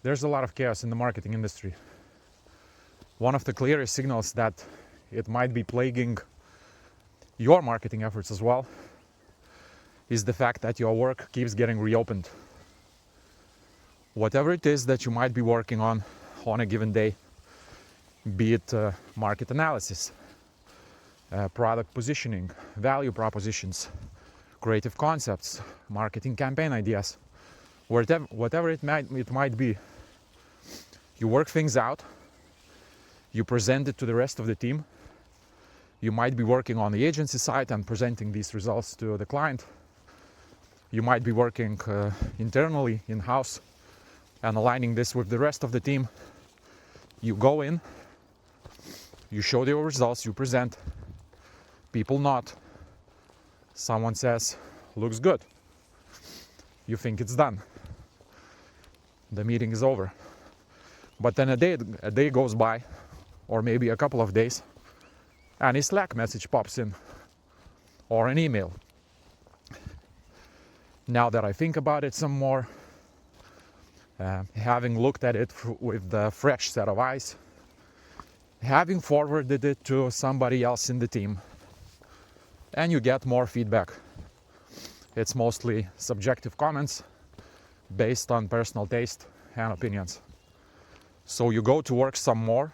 There's a lot of chaos in the marketing industry. One of the clearest signals that it might be plaguing your marketing efforts as well is the fact that your work keeps getting reopened. Whatever it is that you might be working on a given day, be it market analysis, product positioning, value propositions, creative concepts, marketing campaign ideas, whatever it might be, you work things out, you present it to the rest of the team. You might be working on the agency side and presenting these results to the client. You might be working internally, in-house, and aligning this with the rest of the team. You go in, you show your results, you present, people nod, someone says, looks good. You think it's done. The meeting is over. But then a day goes by, or maybe a couple of days, and a Slack message pops in, or an email. Now that I think about it some more, having looked at it with a fresh set of eyes, having forwarded it to somebody else in the team, and you get more feedback. It's mostly subjective comments based on personal taste and opinions. So you go to work some more,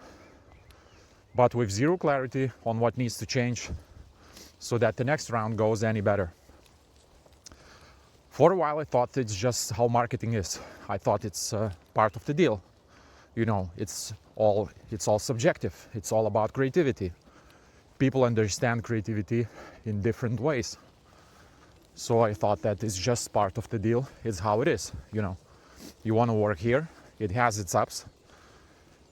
but with zero clarity on what needs to change so that the next round goes any better. For a while I thought it's just how marketing is. I thought it's part of the deal. You know, it's all subjective. It's all about creativity. People understand creativity in different ways. So I thought that it's just part of the deal. It's how it is, you know. You want to work here, it has its ups,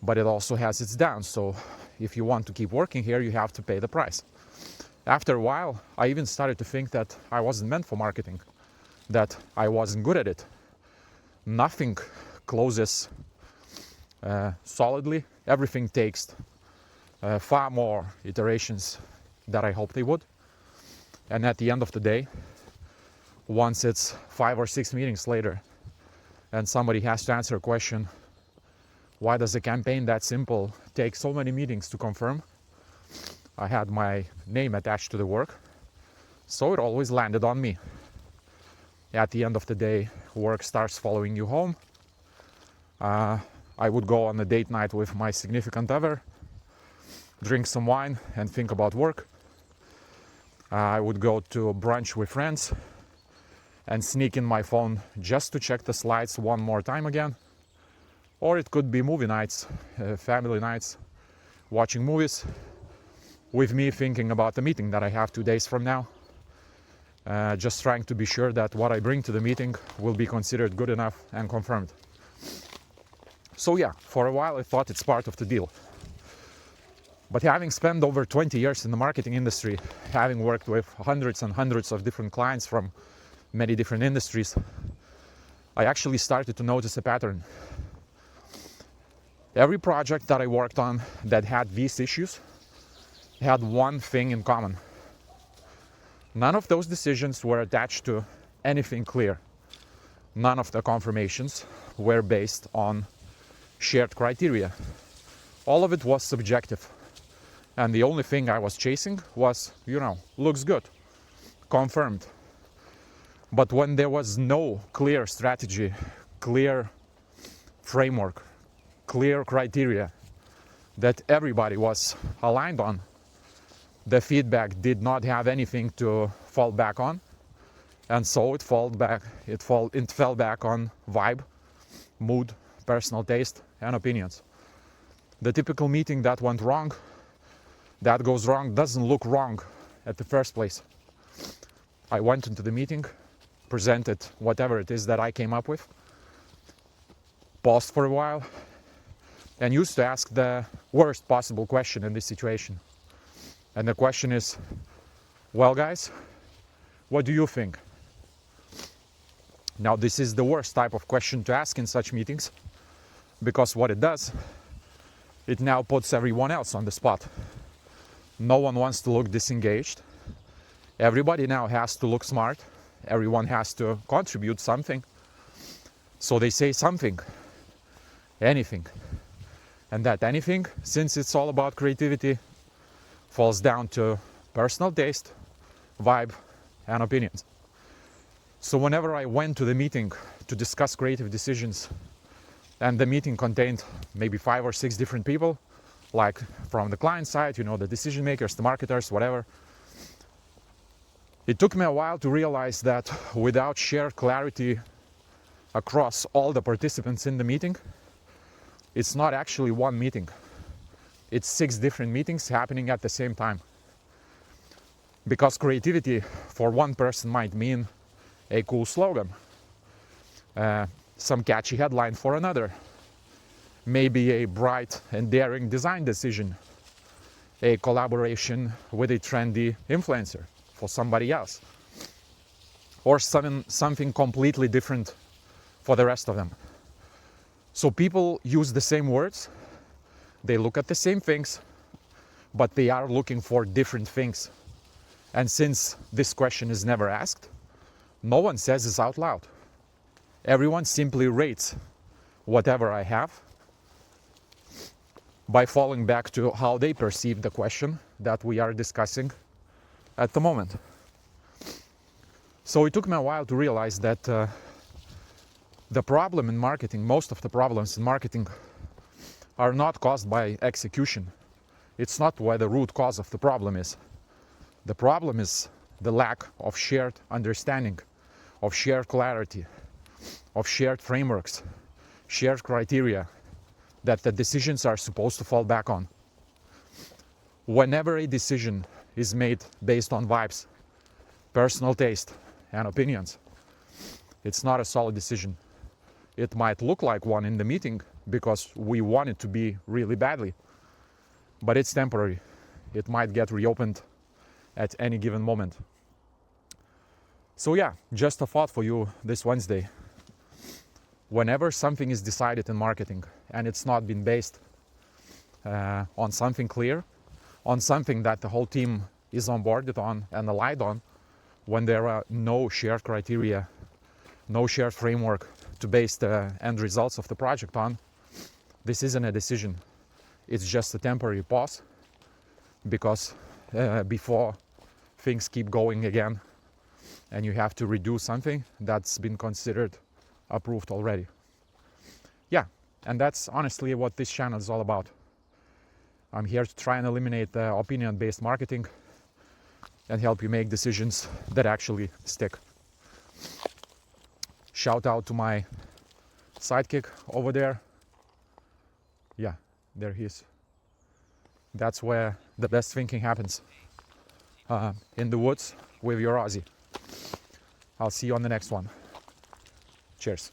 but it also has its downs. So if you want to keep working here, you have to pay the price. After a while, I even started to think that I wasn't meant for marketing, that I wasn't good at it. Nothing closes solidly. Everything takes far more iterations than I hoped they would. And at the end of the day, once it's 5 or 6 meetings later and somebody has to answer a question, why does a campaign that simple take so many meetings to confirm? I had my name attached to the work, so it always landed on me. At the end of the day, work starts following you home. I would go on a date night with my significant other, drink some wine and think about work. I would go to brunch with friends and sneak in my phone just to check the slides one more time again. Or it could be movie nights, family nights, watching movies, with me thinking about the meeting that I have 2 days from now. Just trying to be sure that what I bring to the meeting will be considered good enough and confirmed. So yeah, for a while I thought it's part of the deal. But having spent over 20 years in the marketing industry, having worked with hundreds and hundreds of different clients from many different industries, I actually started to notice a pattern. Every project that I worked on that had these issues had one thing in common. None of those decisions were attached to anything clear. None of the confirmations were based on shared criteria. All of it was subjective. And the only thing I was chasing was, looks good, confirmed. But when there was no clear strategy, clear framework, clear criteria that everybody was aligned on, the feedback did not have anything to fall back on. And so it fell back on vibe, mood, personal taste, and opinions. The typical meeting that went wrong, that goes wrong, doesn't look wrong at the first place. I went into the meeting, presented whatever it is that I came up with, paused for a while, and used to ask the worst possible question in this situation. And the question is, well guys, what do you think? Now this is the worst type of question to ask in such meetings, because what it does, it now puts everyone else on the spot. No one wants to look disengaged. Everybody now has to look smart. Everyone has to contribute something. So they say something. anything. And that anything, since it's all about creativity, falls down to personal taste, vibe, and opinions. So whenever I went to the meeting to discuss creative decisions, and the meeting contained maybe 5 or 6 different people, like from the client side, the decision makers, the marketers, whatever, it took me a while to realize that without shared clarity across all the participants in the meeting, it's not actually one meeting. It's 6 different meetings happening at the same time. Because creativity for one person might mean a cool slogan, some catchy headline for another, maybe a bright and daring design decision, a collaboration with a trendy influencer for somebody else, or something completely different for the rest of them. So people use the same words, they look at the same things, but they are looking for different things. And since this question is never asked, no one says this out loud. Everyone simply rates whatever I have by falling back to how they perceive the question that we are discussing at the moment. So it took me a while to realize that the problem in marketing, most of the problems in marketing, are not caused by execution. It's not where the root cause of the problem is. The problem is the lack of shared understanding, of shared clarity, of shared frameworks, shared criteria that the decisions are supposed to fall back on. Whenever a decision is made based on vibes, personal taste, and opinions, it's not a solid decision. It might look like one in the meeting because we want it to be really badly, but it's temporary. It might get reopened at any given moment. So yeah, just a thought for you this Wednesday. Whenever something is decided in marketing and it's not been based on something clear, on something that the whole team is onboarded on and aligned on, when there are no shared criteria, no shared framework to base the end results of the project on, this isn't a decision. It's just a temporary pause, because before things keep going again and you have to redo something that's been considered approved already. Yeah, and that's honestly what this channel is all about. I'm here to try and eliminate opinion-based marketing and help you make decisions that actually stick. Shout out to my sidekick over there. Yeah, there he is. That's where the best thinking happens. In the woods with your Aussie. I'll see you on the next one. Cheers.